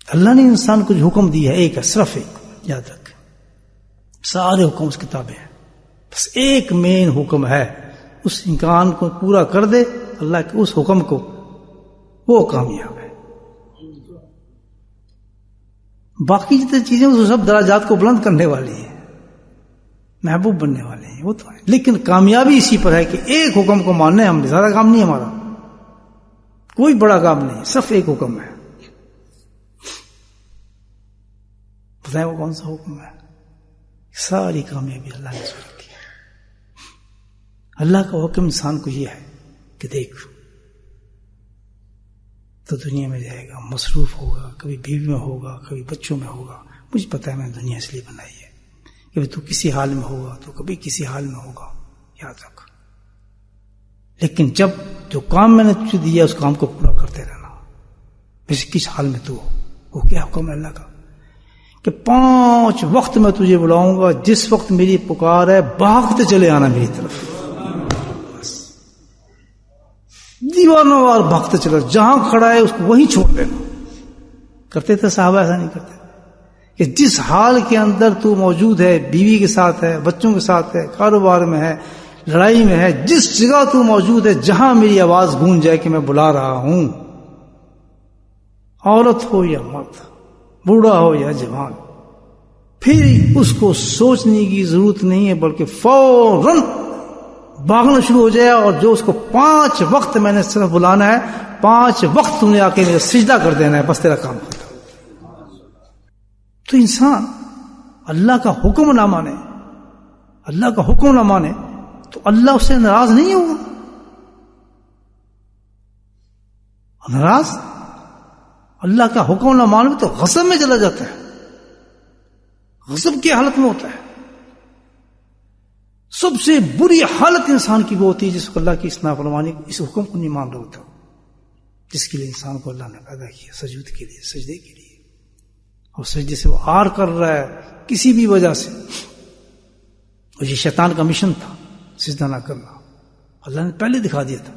اللہ نے انسان کو جو حکم دیا ہے ایک ہے، صرف ایک، یاد رکھ، سارے حکم اس کتابیں ہیں، بس ایک مین حکم ہے، اس امکان کو پورا کر دے اللہ کے اس حکم کو، وہ کامیاب ہے۔ باقی جتنی چیزیں وہ سب درجات کو بلند کرنے والی ہیں، محبوب بننے والے ہیں، وہ تو ہے، لیکن کامیابی اسی پر ہے کہ ایک حکم کو ماننا ہے، ہم زیادہ کام نہیں، ہمارا کوئی بڑا کام نہیں، صرف ایک حکم ہے۔ بتائیں وہ کون سا حکم ہے؟ ساری کامیابی اللہ نے ضرور کی ہے۔ اللہ کا حکم انسان کو یہ ہے کہ دیکھ تو دنیا میں جائے گا، مصروف ہوگا، کبھی بیوی میں ہوگا، کبھی بچوں میں ہوگا، مجھے پتا ہے میں نے دنیا اس لیے بنائی ہے کہ تو کسی حال میں ہوگا تو کبھی کسی حال میں ہوگا، یاد رکھ، لیکن جب جو کام میں نے تجھے دیا اس کام کو پورا کرتے رہنا، ویسے کس حال میں تو ہو۔ وہ کیا حکم ہے اللہ کا کہ 5 وقت میں تجھے بلاؤں گا، جس وقت میری پکار ہے بھاگتے چلے آنا میری طرف، بس دیوانوں وار بھاگتے چلے، جہاں کھڑا ہے اس کو وہیں چھوڑ دینا۔ کرتے تھے صحابہ، ایسا نہیں کرتے کہ جس حال کے اندر تو موجود ہے، بیوی کے ساتھ ہے، بچوں کے ساتھ ہے، کاروبار میں ہے، لڑائی میں ہے، جس جگہ تو موجود ہے، جہاں میری آواز گونج جائے کہ میں بلا رہا ہوں، عورت ہو یا مرد، بوڑھا ہو یا جوان، پھر اس کو سوچنے کی ضرورت نہیں ہے، بلکہ فوراً بھاگنا شروع ہو جائے، اور جو اس کو 5 وقت میں نے صرف بلانا ہے، 5 وقت تم نے آ کے سجدہ کر دینا ہے، بس تیرا کام ختم۔ تو انسان اللہ کا حکم نہ مانے، اللہ کا حکم نہ مانے تو اللہ اس سے ناراض نہیں ہوگا، ناراض اللہ کا حکم نہ مانے تو غضب میں چلا جاتا ہے، غضب کی حالت میں ہوتا ہے۔ سب سے بری حالت انسان کی وہ ہوتی ہے جس کو اللہ کی اس نافرمانی، اس حکم کو نہیں مان رہا ہوتا، جس کے لیے انسان کو اللہ نے پیدا کیا، سجود کے لیے، سجدے کے لیے، اور سجدے سے وہ آر کر رہا ہے کسی بھی وجہ سے، اور یہ شیطان کا مشن تھا سجدہ نہ کرنا، اللہ نے پہلے دکھا دیا تھا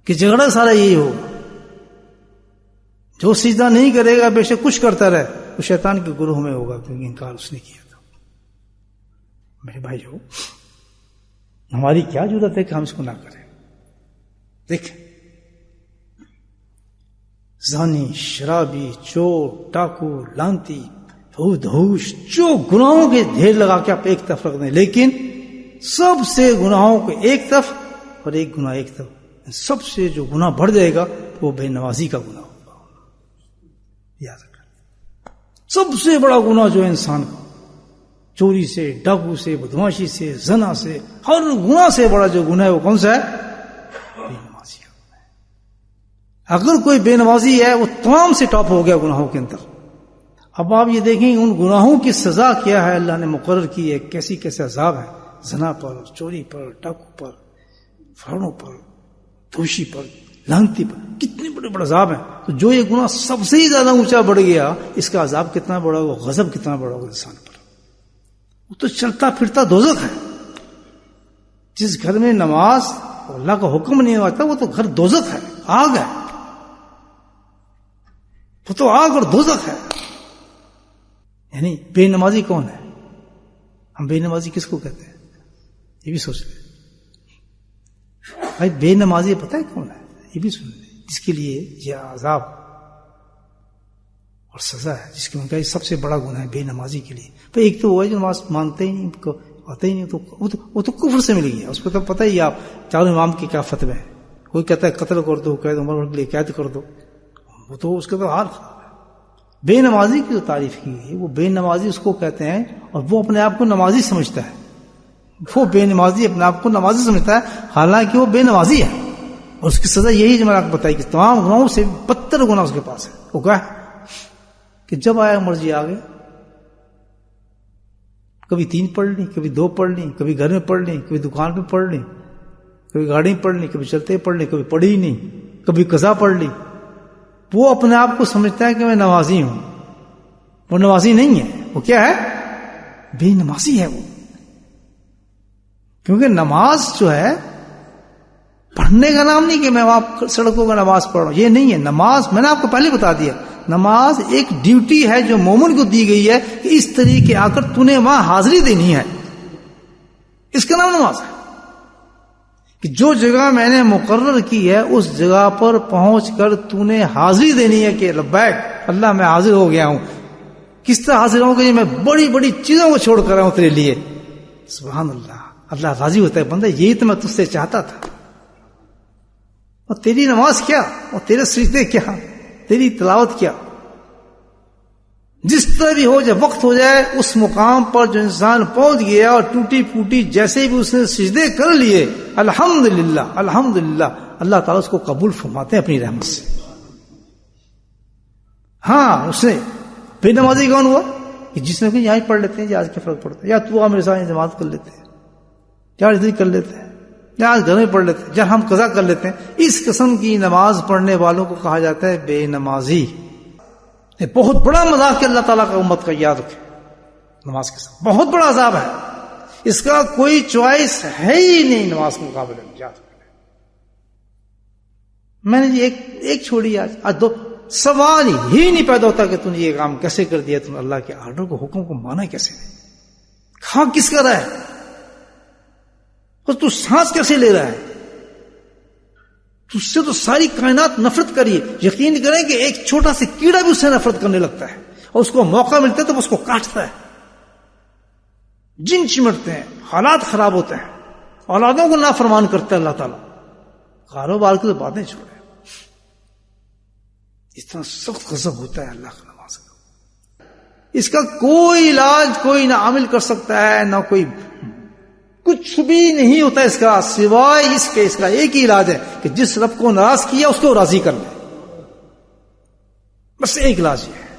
کہ جھگڑا سارا یہی ہوگا، جو سجدہ نہیں کرے گا بے شک کچھ کرتا رہے، وہ شیطان کے گروہ میں ہوگا، کیونکہ انکار اس نے کیا تھا۔ میرے بھائیو، ہماری کیا ضرورت ہے کہ ہم اس کو نہ کریں؟ دیکھ، زانی، شرابی، چور، ڈاکو، لانتی، دھوش، جو گناہوں کے ڈھیر لگا کے آپ ایک طرف رکھ دیں، لیکن سب سے گناہوں کو ایک طرف اور ایک گناہ ایک طرف، سب سے جو گناہ بڑھ جائے گا وہ بے نمازی کا گناہ ہوگا، یاد رکھنا۔ سب سے بڑا گناہ جو ہے انسان کا، چوری سے، ڈاکو سے، بدماشی سے، زنا سے، ہر گناہ سے بڑا جو گناہ ہے وہ کون سا ہے؟ بے نمازی کا گناہ ہے۔ اگر کوئی بے نمازی ہے وہ تمام سے ٹاپ ہو گیا گناہوں کے اندر۔ اب آپ یہ دیکھیں ان گناہوں کی سزا کیا ہے، اللہ نے مقرر کی ہے، کیسی کیسے عذاب ہے، زنا پر، چوری پر، ڈاکو پر، فرانوں پر، دوشی پر، لانتی پر، کتنے بڑے بڑے عذاب ہیں۔ تو جو یہ گناہ سب سے ہی زیادہ اونچا بڑھ گیا، اس کا عذاب کتنا بڑا ہوگا، غضب کتنا بڑا ہوگا انسان پر۔ وہ تو چلتا پھرتا دوزخ ہے۔ جس گھر میں نماز اور اللہ کا حکم نہیں ہوتا وہ تو گھر دوزخ ہے، آگ ہے، وہ تو آگ اور دوزخ ہے۔ یعنی بے نمازی کون ہے؟ ہم بے نمازی کس کو کہتے ہیں؟ یہ بھی سوچ لیں بھائی، بے نمازی پتہ ہے کون ہے؟ یہ بھی سن لیں، جس کے لیے یہ عذاب اور سزا ہے، جس کے ان کا یہ سب سے بڑا گناہ ہے بے نمازی کے لیے۔ تو ایک تو وہ ہے جو نماز مانتے ہی نہیں، آتے ہی نہیں، تو وہ تو کفر سے مل گیا، اس کو تو پتہ ہی آپ چاروں امام کے کیا فتوے ہیں، کوئی کہتا ہے قتل کر دو، قید عمر کے لیے قید کر دو، وہ تو اس کا تو حال خراب ہے۔ بے نمازی کی جو تعریف کی ہے، وہ بے نمازی اس کو کہتے ہیں، اور وہ اپنے آپ کو نمازی سمجھتا ہے، وہ بے نمازی اپنے آپ کو نمازی سمجھتا ہے، حالانکہ وہ بے نمازی ہے، اور اس کی سزا یہی جو میں نے آپ کو بتائی کہ تمام گناہوں سے بدتر گناہ اس کے پاس ہے۔ وہ کیا ہے کہ جب آیا مرضی آ گئے، کبھی 3 پڑھ لی، کبھی 2 پڑھ لی، کبھی گھر میں پڑھ لی، کبھی دکان پہ پڑھ لی، کبھی گاڑی میں پڑھ لی، کبھی چلتے پڑھ لی، کبھی پڑھی ہی نہیں، کبھی قضا پڑھ لی۔ وہ اپنے آپ کو سمجھتا ہے کہ میں نمازی ہوں، وہ نمازی نہیں ہے، وہ کیا ہے؟ بے نمازی ہے وہ۔ کیونکہ نماز جو ہے پڑھنے کا نام نہیں کہ میں وہاں سڑکوں کا نماز پڑھ رہا ہوں، یہ نہیں ہے نماز۔ میں نے آپ کو پہلے بتا دیا، نماز ایک ڈیوٹی ہے جو مومن کو دی گئی ہے کہ اس طریقے آ کر تو نے وہاں حاضری دینی ہے. اس کا نام نماز ہے کہ جو جگہ میں نے مقرر کی ہے اس جگہ پر پہنچ کر تو نے حاضری دینی ہے کہ لبیک اللہ میں حاضر ہو گیا ہوں. کس طرح حاضر ہوں کہ میں بڑی بڑی چیزوں کو چھوڑ کر آیا ہوں تیرے لیے. سبحان اللہ. اللہ راضی ہوتا ہے بندہ یہی تو میں تجھ سے چاہتا تھا. اور تیری نماز کیا اور تیرے سجدے کیا, تیری تلاوت کیا. جس طرح بھی ہو جائے وقت ہو جائے اس مقام پر جو انسان پہنچ گیا اور ٹوٹی پھوٹی جیسے بھی اس نے سجدے کر لیے الحمدللہ الحمدللہ اللہ تعالیٰ اس کو قبول فرماتے ہیں اپنی رحمت سے. ہاں اس نے بے نمازی کون ہوا کہ جس نے کہ یہاں پڑھ لیتے ہیں یا آج کیا فرق پڑتا ہے, یا تو میرے ساتھ جماعت کر لیتے ہیں, یا ادھر کر لیتے ہیں, یا آج گھر میں پڑھ لیتے ہیں, جب ہم قضا کر لیتے ہیں. اس قسم کی نماز پڑھنے والوں کو کہا جاتا ہے بے نمازی. یہ بہت بڑا مذاق ہے اللہ تعالیٰ کا امت کا, یاد رکھے. نماز کے ساتھ بہت بڑا عذاب ہے, اس کا کوئی چوائس ہے ہی نہیں نماز کے مقابلے میں. یاد رکھے. میں نے ایک چھوڑی آج دو. سوال ہی نہیں پیدا ہوتا کہ تم نے یہ کام کیسے کر دیا, تم اللہ کے آرڈر کو حکم کو مانا کیسے, کھا کس کا رہا ہے, اور تو سانس کیسے لے رہا ہے. اس سے تو ساری کائنات نفرت کریے. یقین کریں کہ ایک چھوٹا سا کیڑا بھی اس سے نفرت کرنے لگتا ہے, اور اس کو موقع ملتا ہے تو اس کو کاٹتا ہے. جن چمٹتے ہیں, حالات خراب ہوتے ہیں, اولادوں کو نافرمان کرتا ہے اللہ تعالیٰ. کاروبار کی تو باتیں چھوڑے, اس طرح سخت غضب ہوتا ہے اللہ کا نماز کا. اس کا کوئی علاج کوئی نہ عامل کر سکتا ہے, نہ کوئی, کچھ بھی نہیں ہوتا اس کا سوائے اس کے. اس کا ایک ہی علاج ہے کہ جس رب کو ناراض کیا اس کو راضی کر لے, بس ایک علاج یہ ہے.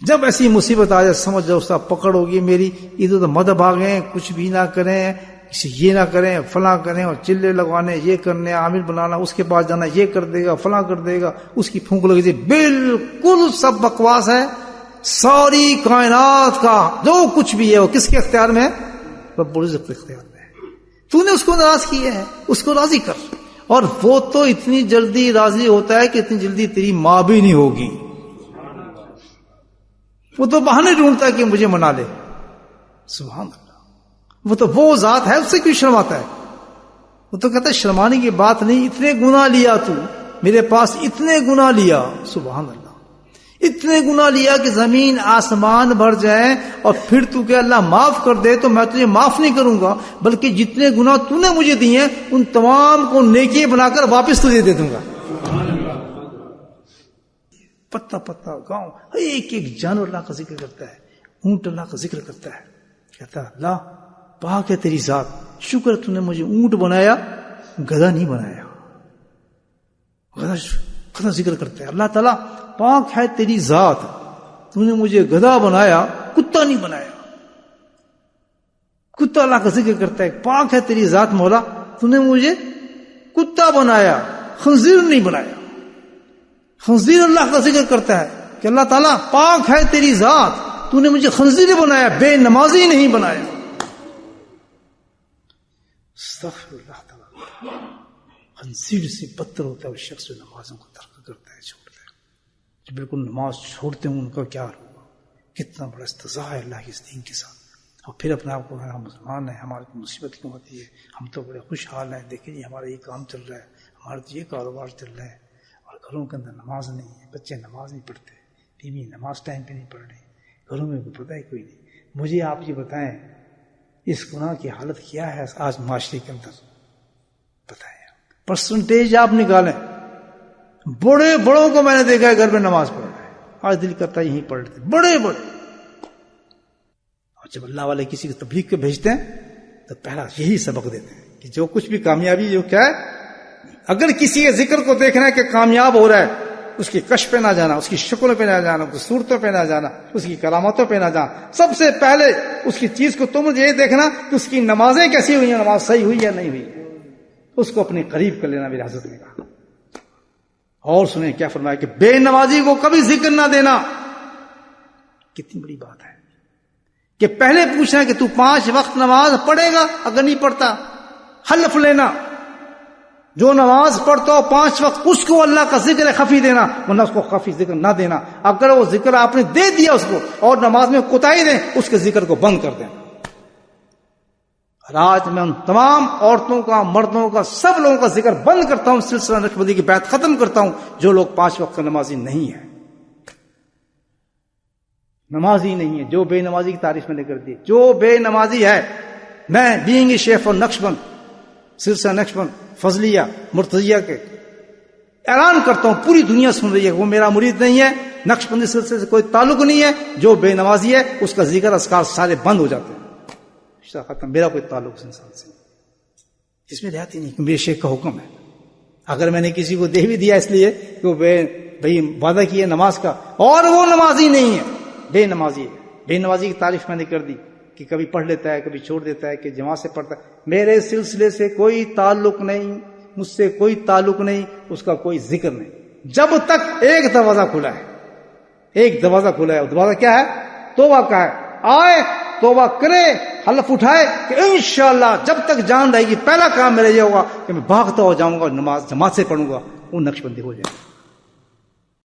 جب ایسی مصیبت آ جائے سمجھ جاؤ اس کا پکڑ ہوگی میری, ادھر ادھر مت بھاگیں, کچھ بھی نہ کریں, یہ نہ کریں, فلاں کریں, اور چلے لگوانے, یہ کرنے, عامل بنانا, اس کے پاس جانا, یہ کر دے گا, فلاں کر دے گا, اس کی پھونک لگے. بالکل سب بکواس ہے. ساری کائنات کا جو کچھ بھی ہے وہ کس کے اختیار میں ہے؟ رب العزت کے اختیار میں ہے. تو نے اس کو ناراض کیا ہے, اس کو راضی کر. اور وہ تو اتنی جلدی راضی ہوتا ہے کہ اتنی جلدی تیری ماں بھی نہیں ہوگی. وہ تو بہانے ڈھونڈتا ہے کہ مجھے منا لے. سبحان اللہ. وہ تو وہ ذات ہے, اس سے کیوں شرماتا ہے؟ وہ تو کہتا ہے شرمانے کی بات نہیں, اتنے گناہ لیا تو میرے پاس, اتنے گناہ لیا. سبحان اللہ. اتنے گناہ لیا کہ زمین آسمان بھر جائیں اور پھر تو کہ اللہ معاف کر دے, تو میں تجھے معاف نہیں کروں گا, بلکہ جتنے گناہ تو نے مجھے دیے ہیں ان تمام کو نیکی بنا کر واپس تجھے دے دوں گا. پتا پتا گاؤں ایک ایک جانور اللہ کا ذکر کرتا ہے. اونٹ اللہ کا ذکر کرتا ہے, کہتا ہے اللہ پاک ہے تیری ذات, شکر تو نے مجھے اونٹ بنایا, گدھا نہیں بنایا. گدھا ذکر کرتا ہے. اللہ تعالیٰ پاک ہے تیری ذات, تو نے مجھے گدھا بنایا, کتا نہیں بنایا. کتا اللہ کا ذکر کرتا ہے. پاک ہے تیری ذات مولا, تو نے مجھے کتا بنایا, خنزیر نہیں بنایا. خنزیر اللہ کا ذکر کرتا ہے کہ اللہ تعالیٰ پاک ہے تیری ذات, تو نے مجھے خنزیر بنایا, بے نمازی نہیں بنایا. استغفر اللہ تعالیٰ. خنزیر سے بدتر ہوتا ہے وہ شخص جو نمازوں کو ترک کرتا ہے, چھوڑتا ہے. جو بالکل نماز چھوڑتے ہیں ان کا کیا ہوگا, کتنا بڑا استہزاء ہے اللہ کے اس دین کے ساتھ. اور پھر اپنے آپ کو ہم مسلمان ہیں, ہمارے کو مصیبت کیوں ہوتی ہے, ہم تو بڑے خوشحال ہیں, دیکھیں جی ہمارا یہ کام چل رہا ہے, ہمارا تو یہ کاروبار چل رہا ہے, اور گھروں کے اندر نماز نہیں ہے, بچے نماز نہیں پڑھتے, بیوی نماز ٹائم پہ نہیں پڑھ رہے, گھروں میں کوئی پتہ ہی کوئی نہیں. مجھے آپ یہ بتائیں اس گناہ کی حالت کیا ہے آج معاشرے کے اندر, بتائیں. پرسنٹیج آپ نکالیں, بڑے بڑوں کو میں نے دیکھا ہے گھر میں نماز پڑھ رہے ہیں, آج دل کرتا ہے یہیں پڑھ لیتے, بڑے بڑے. اور جب اللہ والے کسی کو تبلیغ کے بھیجتے ہیں تو پہلا یہی سبق دیتے ہیں کہ جو کچھ بھی کامیابی جو کیا ہے, اگر کسی کے ذکر کو دیکھنا ہے کہ کامیاب ہو رہا ہے, اس کی کش پہ نہ جانا, اس کی شکل پہ نہ جانا, اس کی صورتوں پہ نہ جانا, اس کی کرامتوں پہ نہ جانا. سب سے پہلے اس کی چیز کو تم یہ دیکھنا کہ اس کی نمازیں کیسی ہوئی ہیں, نماز صحیح ہوئی یا نہیں ہوئی, اس کو اپنے قریب کر لینا. میری حضرت نے کہا. اور سنیں کیا فرمایا کہ بے نمازی کو کبھی ذکر نہ دینا. کتنی بڑی بات ہے کہ پہلے پوچھنا کہ تو 5 وقت نماز پڑھے گا, اگر نہیں پڑھتا حلف لینا, جو نماز پڑھتا ہو 5 وقت اس کو اللہ کا ذکر خفی دینا، ورنہ اس کو خفی ذکر نہ دینا. اگر وہ ذکر آپ نے دے دیا اس کو اور نماز میں کوتاہی دیں، اس کے ذکر کو بند کر دیں. آج میں ان تمام عورتوں کا، مردوں کا، سب لوگوں کا ذکر بند کرتا ہوں، سلسلہ نقشبندی کی بیعت ختم کرتا ہوں جو لوگ 5 وقت کا نمازی نہیں ہے. نمازی نہیں ہے، جو بے نمازی کی تعریف میں نے کر دی. جو بے نمازی ہے، میں بینگ شیخ اور نقشبند، سلسلہ نقشبند، فضلیہ، مرتضیہ کے اعلان کرتا ہوں، پوری دنیا سن رہی ہے، وہ میرا مرید نہیں ہے، نقشبندی سلسلے سے کوئی تعلق نہیں ہے. جو بے نمازی ہے اس کا ذکر اذکار سارے بند ہو جاتے ہیں، رشتہ ختم، میرا کوئی تعلق اس انسان سے اس میں رہتی نہیں. میرے شیخ کا حکم ہے. اگر میں نے کسی کو دے بھی دیا اس لیے کہ وہ بھائی وعدہ کیا نماز کا اور وہ نمازی نہیں ہے، بے نمازی ہے. بے نمازی کی تعریف میں نے کر دی کہ کبھی پڑھ لیتا ہے، کبھی چھوڑ دیتا ہے، کہ جماعت سے پڑھتا ہے. میرے سلسلے سے کوئی تعلق نہیں، مجھ سے کوئی تعلق نہیں، اس کا کوئی ذکر نہیں. جب تک ایک دروازہ کھلا ہے، ایک دروازہ کھلا ہے. دروازہ کیا ہے؟ توبہ کا ہے. آئے توبہ کرے، حلف اٹھائے کہ انشاءاللہ جب تک جان رہے گی پہلا کام میرا یہ ہوگا کہ میں بھاگتا ہو جاؤں گا اور نماز جماعت سے پڑھوں گا. وہ نقشبندی ہو جائے.